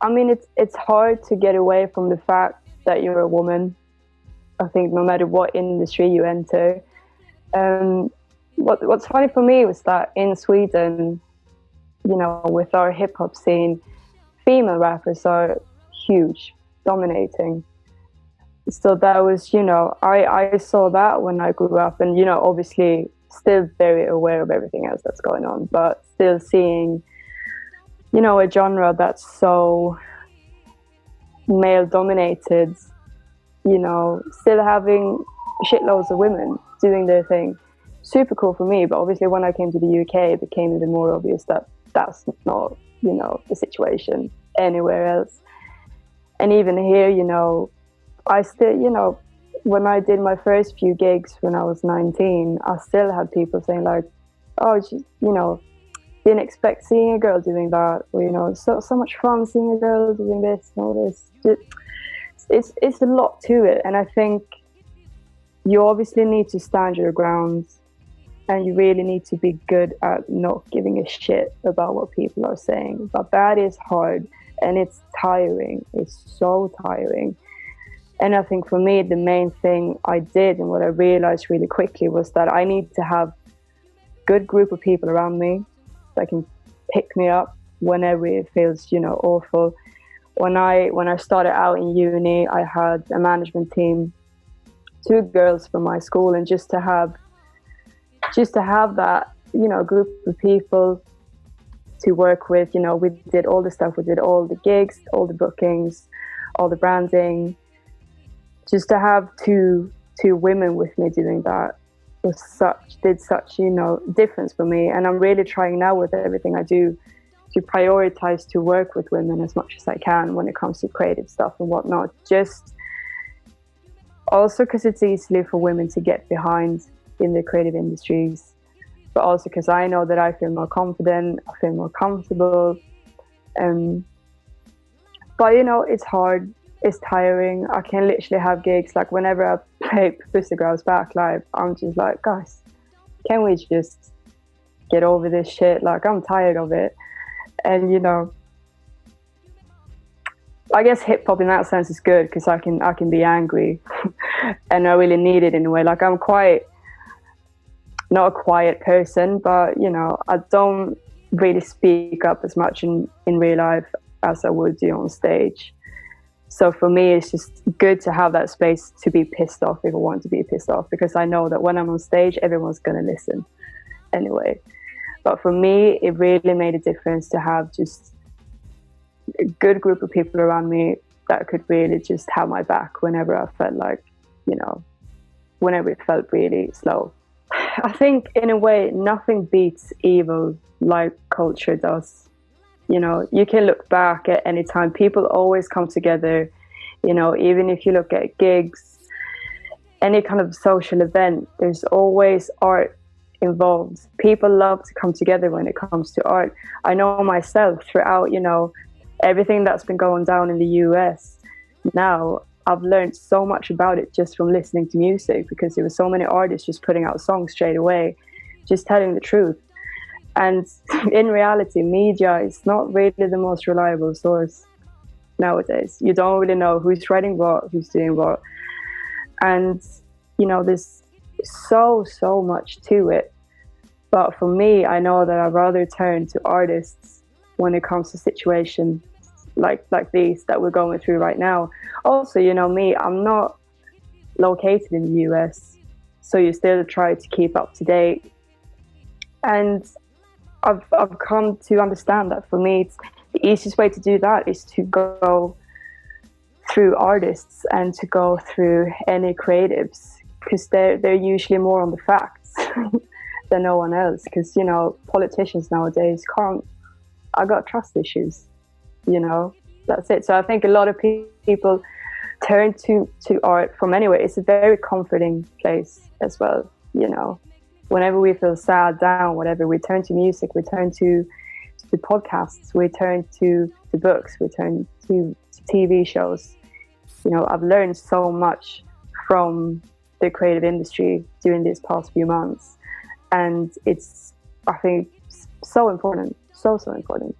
I mean, it's hard to get away from the fact that you're a woman. I think no matter what industry you enter. What's funny for me was that in Sweden, you know, with our hip hop scene, female rappers are huge, dominating. So that was, you know, I saw that when I grew up, and, you know, obviously still very aware of everything else that's going on, but still seeing, you know, a genre that's so male dominated, you know, still having shitloads of women doing their thing. Super cool for me, but obviously when I came to the UK, it became even more obvious that that's not, you know, the situation anywhere else. And even here, you know, I still, you know, when I did my first few gigs when I was 19, I still had people saying like, oh, you know, didn't expect seeing a girl doing that, or, you know, so much fun seeing a girl doing this and all this. It's a lot to it, and I think you obviously need to stand your ground, and you really need to be good at not giving a shit about what people are saying. But that is hard, and it's tiring. It's so tiring. And I think for me, the main thing I did and what I realized really quickly was that I need to have a good group of people around me that can pick me up whenever it feels, you know, awful. When I started out in uni, I had a management team, 2 girls from my school, and just to have that, you know, group of people to work with. You know, we did all the stuff, we did all the gigs, all the bookings, all the branding. Just to have two women with me doing that did such, you know, difference for me. And I'm really trying now with everything I do to prioritize to work with women as much as I can when it comes to creative stuff and whatnot. Just also because it's easily for women to get behind in the creative industries, but also because I know that I feel more confident, I feel more comfortable. But, you know, it's hard, it's tiring. I can literally have gigs, like whenever I play Busta Girls Back live, I'm just like, guys, can we just get over this shit? Like, I'm tired of it. And, you know, I guess hip hop in that sense is good because I can be angry and I really need it in a way. Like, I'm not a quiet person, but, you know, I don't really speak up as much in real life as I would do on stage. So for me, it's just good to have that space to be pissed off if I want to be pissed off, because I know that when I'm on stage, everyone's going to listen anyway. But for me, it really made a difference to have just a good group of people around me that could really just have my back whenever I felt like, you know, whenever it felt really slow. I think in a way, nothing beats evil like culture does. You know, you can look back at any time, people always come together, you know, even if you look at gigs, any kind of social event, there's always art involved. People love to come together when it comes to art. I know myself throughout, you know, everything that's been going down in the US now, I've learned so much about it just from listening to music, because there were so many artists just putting out songs straight away, just telling the truth. And in reality, media is not really the most reliable source nowadays. You don't really know who's writing what, who's doing what. And, you know, there's so much to it. But for me, I know that I'd rather turn to artists when it comes to situations like these that we're going through right now. Also, you know me, I'm not located in the US, so you still try to keep up to date. And I've come to understand that for me, the easiest way to do that is to go through artists and to go through any creatives, because they're usually more on the facts than no one else. Because, you know, politicians nowadays I got trust issues, you know, that's it. So I think a lot of people turn to art from anywhere. It's a very comforting place as well, you know. Whenever we feel sad, down, whatever, we turn to music, we turn to the podcasts, we turn to the books, we turn to TV shows. You know, I've learned so much from the creative industry during these past few months. And it's, I think, so important, so important.